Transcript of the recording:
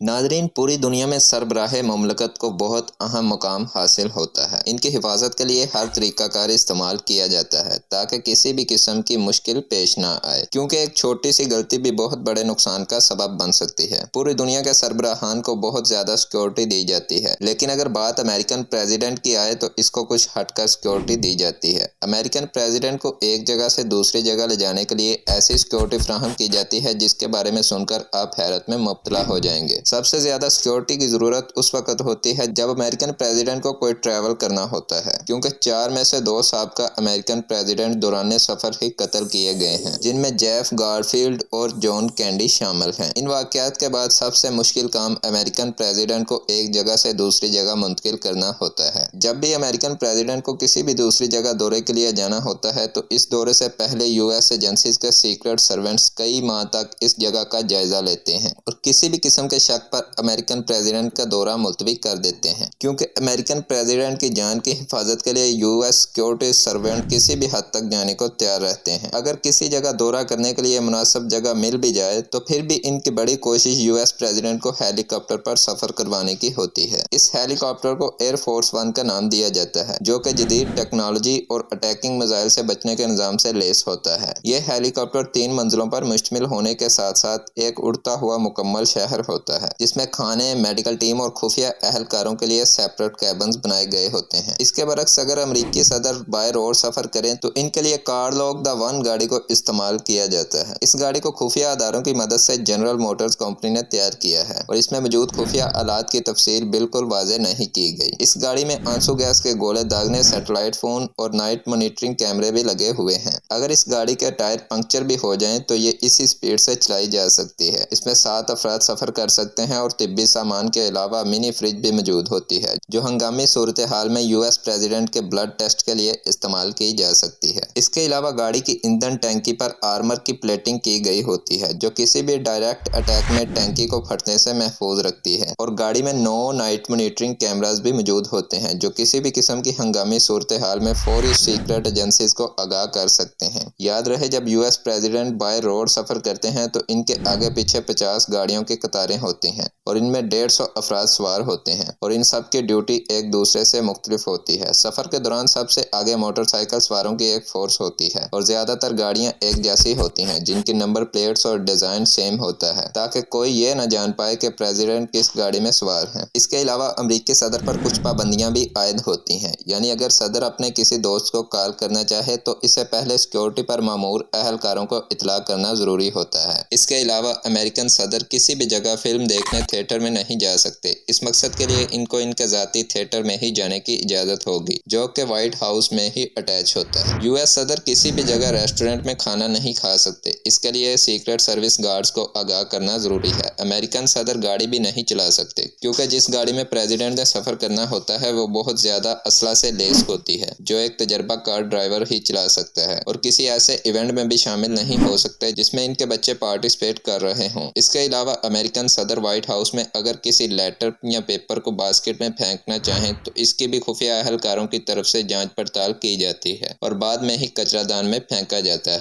ناظرین، پوری دنیا میں سربراہ مملکت کو بہت اہم مقام حاصل ہوتا ہے۔ ان کی حفاظت کے لیے ہر طریقہ کار استعمال کیا جاتا ہے تاکہ کسی بھی قسم کی مشکل پیش نہ آئے، کیونکہ ایک چھوٹی سی غلطی بھی بہت بڑے نقصان کا سبب بن سکتی ہے۔ پوری دنیا کے سربراہان کو بہت زیادہ سیکورٹی دی جاتی ہے، لیکن اگر بات امریکن پریزیڈنٹ کی آئے تو اس کو کچھ ہٹ کر سیکورٹی دی جاتی ہے۔ امریکن پریزیڈنٹ کو ایک جگہ سے دوسری جگہ لے جانے کے لیے ایسی سیکورٹی فراہم کی جاتی ہے جس کے بارے میں سن کر آپ حیرت میں مبتلا ہو جائیں گے۔ سب سے زیادہ سیکورٹی کی ضرورت اس وقت ہوتی ہے جب امریکن پریزیڈنٹ کو کوئی ٹریول کرنا ہوتا ہے، کیونکہ 4 میں سے 2 سابقہ امریکن پریزیڈنٹ دوران سفر ہی قتل کیے گئے ہیں، جن میں جیف گارفیلڈ اور جان کینیڈی شامل ہیں۔ ان واقعات کے بعد سب سے مشکل کام امریکن پریزیڈنٹ کو ایک جگہ سے دوسری جگہ منتقل کرنا ہوتا ہے۔ جب بھی امریکن پریزیڈنٹ کو کسی بھی دوسری جگہ دورے کے لیے جانا ہوتا ہے تو اس دورے سے پہلے US ایجنسیز کے سیکرٹ سرونٹس کئی ماہ تک اس جگہ کا جائزہ لیتے ہیں اور کسی بھی قسم کے شک پر امریکن پریزیڈنٹ کا دورہ ملتوی کر دیتے ہیں، کیونکہ امریکن پریزیڈنٹ کی جان کی حفاظت کے لیے US سیکورٹی سرونٹ کسی بھی حد تک جانے کو تیار رہتے ہیں۔ اگر کسی جگہ دورہ کرنے کے لیے مناسب جگہ مل بھی جائے تو پھر بھی ان کی بڑی کوشش US پریزیڈنٹ کو ہیلی کاپٹر پر سفر کروانے کی ہوتی ہے۔ اس ہیلی کاپٹر کو ایئر فورس 1 کا نام دیا جاتا ہے، جو کہ جدید ٹیکنالوجی اور اٹیکنگ میزائل سے بچنے کے نظام سے لیس ہوتا ہے۔ یہ ہیلی کاپٹر 3 منزلوں پر مشتمل ہونے کے ساتھ ساتھ ایک اڑتا ہوا مکمل شہر ہوتا ہے، جس میں کھانے، میڈیکل ٹیم اور خفیہ اہلکاروں کے لیے سیپریٹ کیبنز بنائے گئے ہوتے ہیں۔ اس کے برعکس اگر امریکی صدر بائی روڈ سفر کریں تو ان کے لیے کارل دا 1 گاڑی کو استعمال کیا جاتا ہے۔ اس گاڑی کو خفیہ اداروں کی مدد سے جنرل موٹرز کمپنی نے تیار کیا ہے اور اس میں موجود خفیہ آلات کی تفصیل بالکل واضح نہیں کی گئی۔ اس گاڑی میں آنسو گیس کے گولے داغنے سیٹلائٹ فون اور نائٹ مانیٹرنگ کیمرے بھی لگے ہوئے ہیں۔ اگر اس گاڑی کے ٹائر پنکچر بھی ہو جائیں تو یہ اسی سپیڈ سے چلائی جا سکتی ہے۔ اس میں 7 افراد سفر کر سکتے ہیں اور طبی سامان کے علاوہ منی فریج بھی موجود ہوتی ہے جو ہنگامی صورتحال میں US پریزیڈنٹ کے بلڈ ٹیسٹ کے لیے استعمال کی جا سکتی ہے۔ اس کے علاوہ گاڑی کی ایندھن ٹینکی پر آرمر کی پلیٹنگ کی گئی ہوتی ہے جو کسی بھی ڈائریکٹ اٹیک میں ٹینکی کو پھٹنے سے محفوظ رکھتی ہے، اور گاڑی میں 9 نائٹ مانیٹرنگ کیمراز بھی موجود ہوتے ہیں جو کسی بھی قسم کی ہنگامی صورتحال میں فوری سیکرٹ ایجنسیز کو آگاہ کر سکتے ہیں۔ یاد رہے، جب US پریزیڈنٹ بائی روڈ سفر کرتے ہیں تو ان کے آگے پیچھے 50 گاڑیوں کی قطاریں ہوتی ہیں اور ان میں 150 افراد سوار ہوتے ہیں، اور ان سب کی ڈیوٹی ایک دوسرے سے مختلف ہوتی ہے۔ سفر کے دوران سب سے آگے موٹر سائیکل سواروں کی ایک فورس ہوتی ہے اور زیادہ تر گاڑیاں ایک جیسی ہوتی ہیں جن کی نمبر پلیٹس اور ڈیزائن سیم ہوتا ہے تاکہ کوئی یہ نہ جان پائے کہ پریزیڈنٹ کس گاڑی میں سوار ہیں۔ اس کے علاوہ امریکی صدر پر کچھ پابندیاں بھی عائد ہوتی ہیں، یعنی اگر صدر اپنے کسی دوست کو کال کرنا چاہے تو اسے پہلے سیکورٹی پر مامور اہلکاروں کو اطلاع کرنا ضروری ہوتا ہے۔ اس کے علاوہ امریکن صدر کسی بھی جگہ فلم دیکھنے تھیٹر میں نہیں جا سکتے۔ اس مقصد کے لیے ان کو ان کے ذاتی تھیٹر میں ہی جانے کی اجازت ہوگی جو کہ وائٹ ہاؤس میں ہی اٹیچ ہوتا ہے۔ US صدر کسی بھی جگہ ریسٹورنٹ میں کھانا نہیں کھا سکتے، اس کے لیے سیکرٹ سروس گارڈز کو آگاہ کرنا ضروری ہے۔ امریکن صدر گاڑی بھی نہیں چلا سکتے کیونکہ جس گاڑی میں پریزیڈنٹ نے سفر کرنا ہوتا ہے وہ بہت زیادہ اسلحہ سے لیس ہوتی ہے جو ایک تجربہ کار ڈرائیور ہی چلا سکتا ہے، اور کسی ایسے ایونٹ میں بھی شامل نہیں ہو سکتے جس میں ان کے بچے پارٹیسپیٹ کر رہے ہوں۔ اس کے علاوہ امریکن صدر وائٹ ہاؤس میں اگر کسی لیٹر یا پیپر کو باسکٹ میں پھینکنا چاہیں تو اس کی بھی خفیہ اہلکاروں کی طرف سے جانچ پڑتال کی جاتی ہے اور بعد میں ہی کچرا دان میں پھینکا جاتا ہے۔